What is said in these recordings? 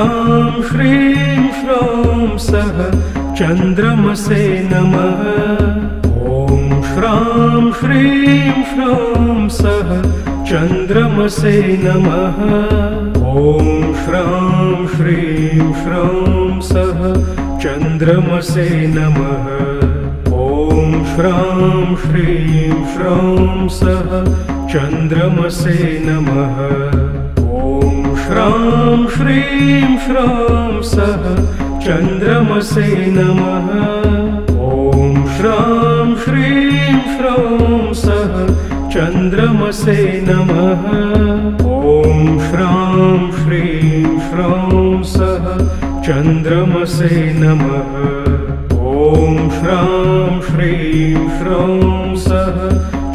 श्रां श्रीं श्रौं सः चन्द्रमसे नमः। ॐ श्रां श्रीं श्रौं सः चन्द्रमसे नमः। ॐ श्रां श्रीं श्रौं सः चन्द्रमसे नमः। ॐ श्रां श्रीं श्रौं सः चन्द्रमसे नमः। ॐ श्रां श्रीं श्रौं सः चन्द्रमसे नमः। ॐ श्रां श्रीं श्रौं सः चन्द्रमसे नमः। ॐ श्रां श्रीं श्रौं सः चन्द्रमसे नमः। ॐ श्रां श्रीं श्रौं सः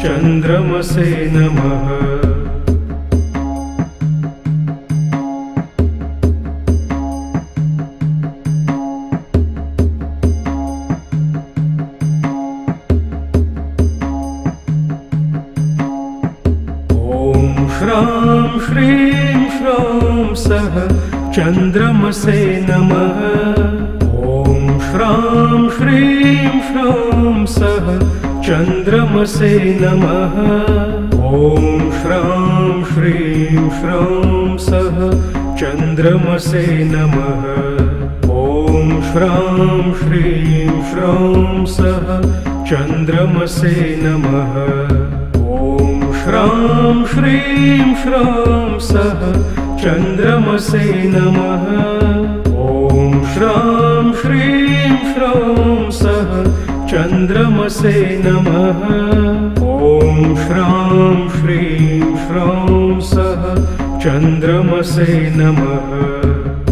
चन्द्रमसे नमः। श्रां श्रीं श्रौं सः चन्द्रमसे नमः। ॐ श्रां श्रीं श्रौं सः चन्द्रमसे नमः। ॐ श्रां श्रीं श्रौं सः चन्द्रमसे नमः। ॐ श्रां श्रीं श्रौं सः चन्द्रमसे नमः। श्रां श्रीं श्रौं सः चन्द्रमसे नमः। ॐ श्रां श्रीं श्रौं सः चन्द्रमसे नमः। ॐ श्रां श्रीं श्रौं सः चन्द्रमसे नमः।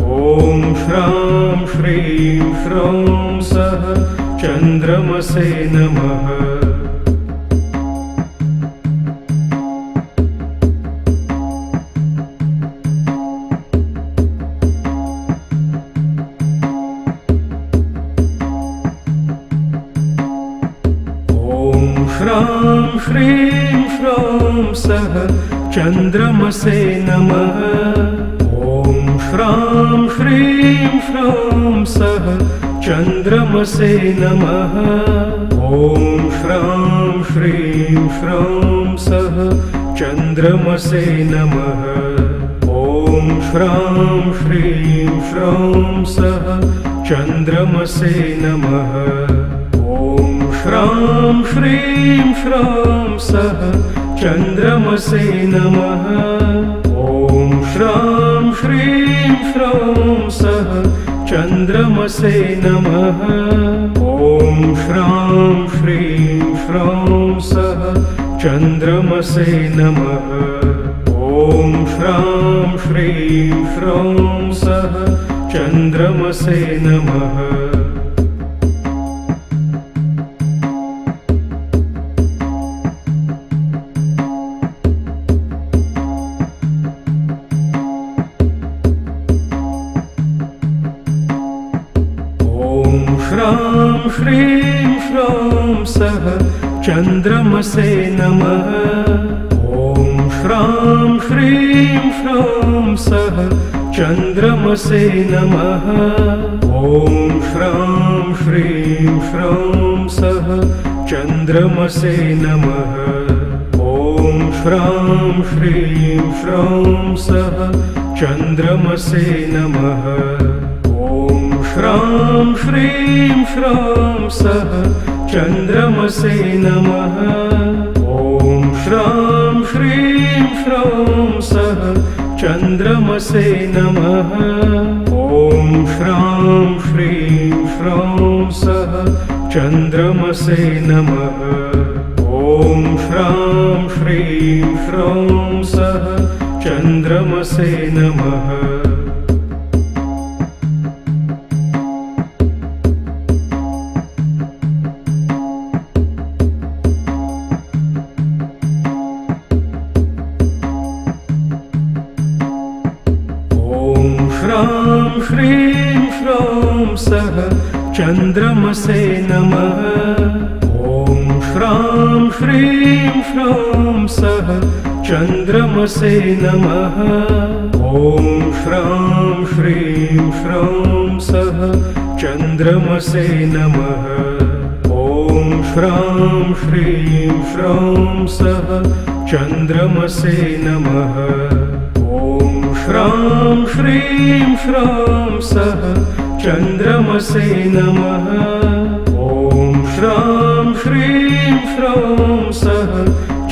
ॐ श्रां श्रीं श्रौं सः चन्द्रमसे नमः। श्रां श्रीं श्रौं सः चन्द्रमसे नमः। ॐ श्रां श्रीं श्रौं सः चन्द्रमसे नमः। ॐ श्रां श्रीं श्रौं सः चन्द्रमसे नमः। ॐ श्रां श्रीं श्रौं सः चन्द्रमसे नमः। श्रां श्रीं श्रौं सः चन्द्रमसे नमः। ॐ श्रां श्रीं श्रौं सः चन्द्रमसे नमः। ॐ श्रां श्रीं श्रौं सः चन्द्रमसे नमः। ॐ श्रां श्रीं श्रौं सः चन्द्रमसे नमः। श्रां श्रीं श्रौं सः चन्द्रमसे नमः। ॐ श्रां श्रीं श्रौं सः चन्द्रमसे नमः। ॐ श्रां श्रीं श्रौं सः चन्द्रमसे नमः। ॐ श्रां श्रीं श्रौं सः चन्द्रमसे नमः। श्रां श्रीं श्रौं सः चन्द्रमसे नमः। ॐ श्रां श्रीं श्रौं सः चन्द्रमसे नमः। ॐ श्रां श्रीं श्रौं सः चन्द्रमसे नमः। ॐ श्रां श्रीं श्रौं सः चन्द्रमसे नमः। श्रां श्रीं श्रौं सः चन्द्रमसे नमः। ॐ श्रां श्रीं श्रौं सः चन्द्रमसे नमः। ॐ श्रां श्रीं श्रौं सः चन्द्रमसे नमः। ॐ श्रां श्रीं श्रौं सः चन्द्रमसे नमः। ॐ श्रां श्रीं श्रौं सः चन्द्रमसे नमः। ॐ श्रां श्रीं श्रौं सः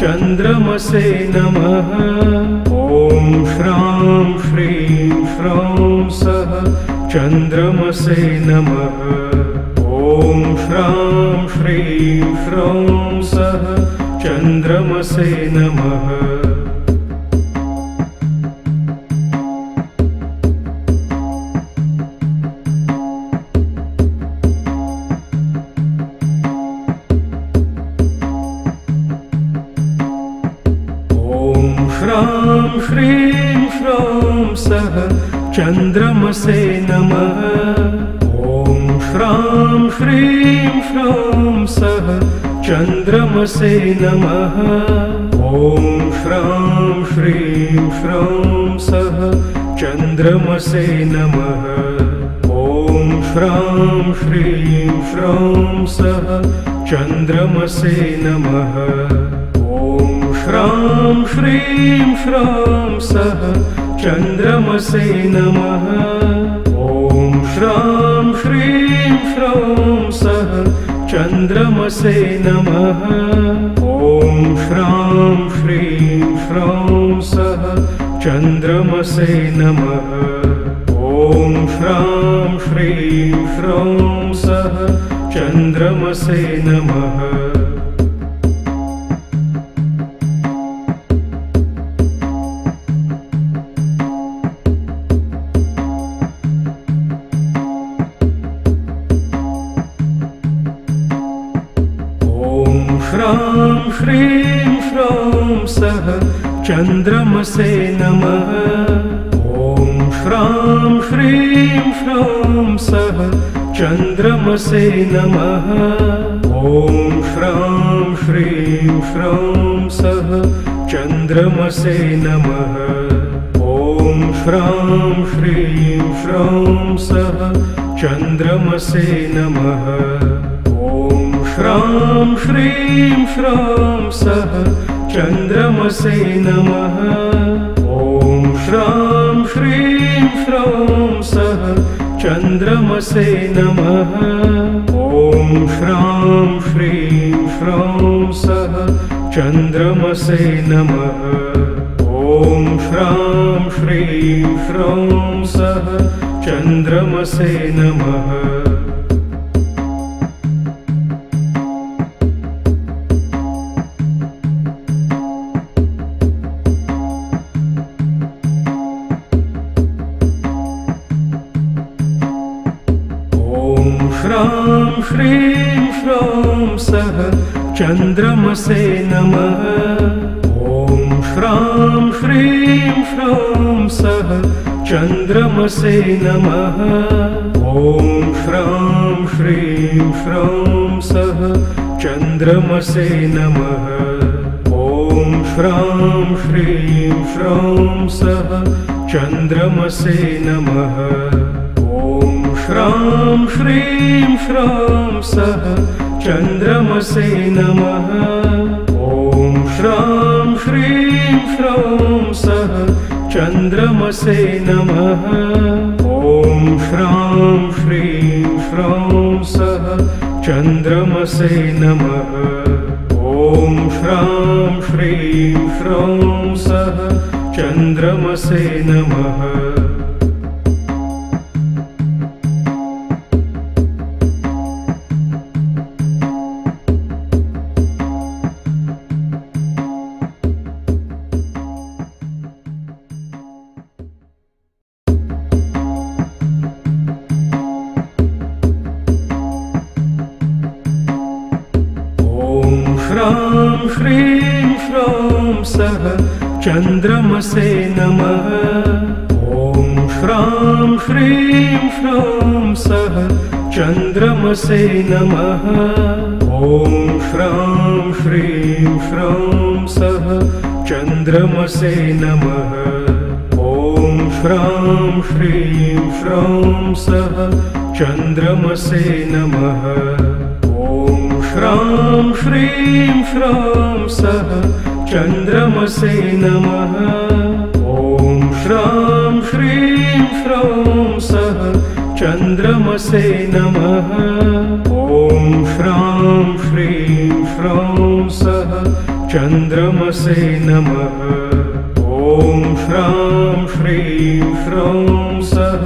चन्द्रमसे नमः। ॐ श्रां श्रीं श्रौं सः चन्द्रमसे नमः। ॐ श्रां श्रीं श्रौं सः चन्द्रमसे नमः। श्रां श्रीं श्रौं सः चन्द्रमसे नमः। ॐ श्रां श्रीं श्रौं सः चन्द्रमसे नमः। ॐ श्रां श्रीं श्रौं सः चन्द्रमसे नमः। ॐ श्रां श्रीं श्रौं सः चन्द्रमसे नमः। श्रां श्रीं श्रौं सः चन्द्रमसे नमः। ॐ श्रां श्रीं श्रौं सः चन्द्रमसे नमः। ॐ श्रां श्रीं श्रौं सः चन्द्रमसे नमः। ॐ श्रां श्रीं श्रौं सः चन्द्रमसे नमः। श्रां श्रीं श्रौं सः चन्द्रमसे नमः। ॐ श्रां श्रीं श्रौं सः चन्द्रमसे नमः। ॐ श्रां श्रीं श्रौं सः चन्द्रमसे नमः। ॐ श्रां श्रीं श्रौं सः चन्द्रमसे नमः। श्रां श्रीं श्रौं सः चन्द्रमसे नमः। ॐ श्रां श्रीं श्रौं सः चन्द्रमसे नमः। ॐ श्रां श्रीं श्रौं सः चन्द्रमसे नमः। ॐ श्रां श्रीं श्रौं सः चन्द्रमसे नमः। श्रां श्रीं श्रौं सः चन्द्रमसे नमः। ॐ श्रां श्रीं श्रौं सः चन्द्रमसे नमः। ॐ श्रां श्रीं श्रौं सः चन्द्रमसे नमः। ॐ श्रां श्रीं श्रौं सः चन्द्रमसे नमः। श्रां श्रीं श्रौं सः चन्द्रमसे नमः। ॐ श्रां श्रीं श्रौं सः चन्द्रमसे नमः। ॐ श्रां श्रीं श्रौं सः चन्द्रमसे नमः। ॐ श्रां श्रीं श्रौं सः चन्द्रमसे नमः। श्रां श्रीं श्रौं सः चन्द्रमसे नमः। ॐ श्रां श्रीं श्रौं सः चन्द्रमसे नमः। ॐ श्रां श्रीं श्रौं सः चन्द्रमसे नमः। ॐ श्रां श्रीं श्रौं सः चन्द्रमसे नमः। ॐ श्रां श्रीं श्रौं सः चन्द्रमसे नमः। ॐ श्रां श्रीं श्रौं सः चन्द्रमसे नमः। ॐ श्रां श्रीं श्रौं सः चन्द्रमसे नमः। ॐ श्रां श्रीं श्रौं सः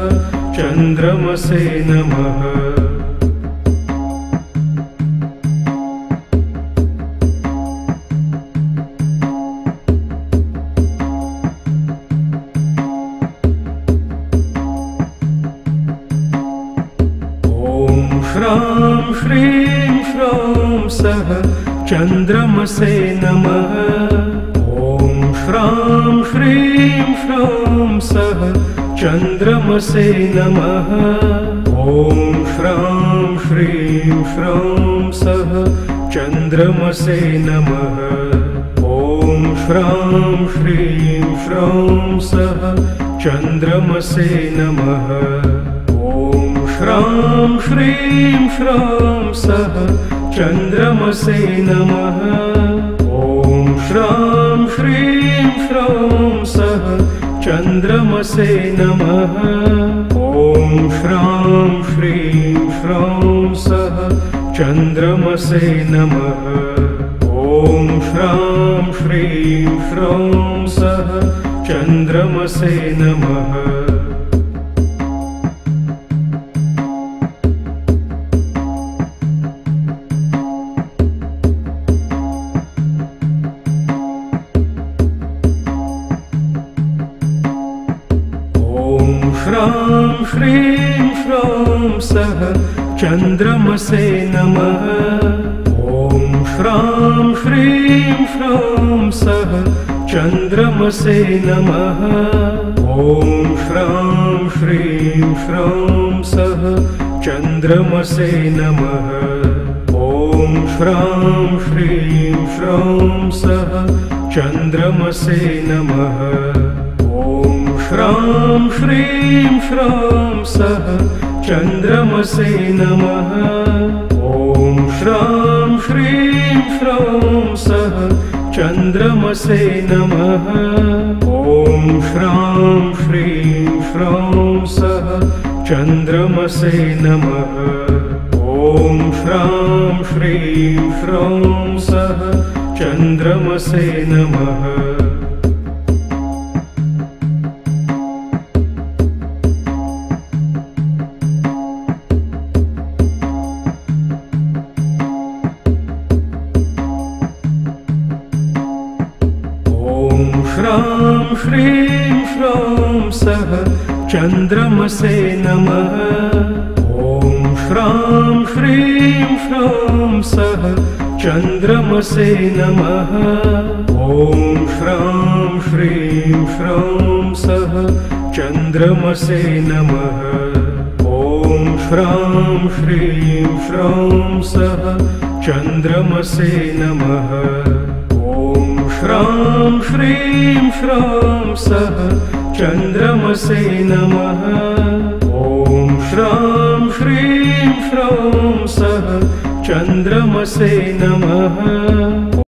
चन्द्रमसे नमः। श्रां श्रीं श्रौं सः चन्द्रमसे नमः। ॐ श्रां श्रीं श्रौं सः चन्द्रमसे नमः। ॐ श्रां श्रीं श्रौं सः चन्द्रमसे नमः। ॐ श्रां श्रीं श्रौं सः चन्द्रमसे नमः। ॐ श्रां श्रीं श्रौं सः चन्द्रमसे नमः। ॐ श्रां श्रीं श्रौं सः चन्द्रमसे नमः। ॐ श्रां श्रीं श्रौं सः चन्द्रमसे नमः। ॐ श्रां श्रीं श्रौं सः चन्द्रमसे नमः। श्रां श्रीं श्रौं सः चन्द्रमसे नमः। ॐ श्रां श्रीं श्रौं सः चन्द्रमसे नमः। ॐ श्रां श्रीं श्रौं सः चन्द्रमसे नमः। ॐ श्रां श्रीं श्रौं सः चन्द्रमसे नमः। ॐ श्रां श्रीं श्रौं सः चन्द्रमसे नमः। ॐ श्रां श्रीं श्रौं सः चन्द्रमसे नमः। ॐ श्रां श्रीं श्रौं सः चन्द्रमसे नमः। ॐ श्रां श्रीं श्रौं सः चन्द्रमसे नमः। श्रां श्रीं श्रौं सः चन्द्रमसे नमः। ॐ श्रां श्रीं श्रौं सः चन्द्रमसे नमः। ॐ श्रां श्रीं श्रौं सः चन्द्रमसे नमः। ॐ श्रां श्रीं श्रौं सः चन्द्रमसे नमः। ॐ श्रां श्रीं श्रौं सः चन्द्रमसे नमः। ॐ श्रां श्रीं श्रौं सः चन्द्रमसे नमः।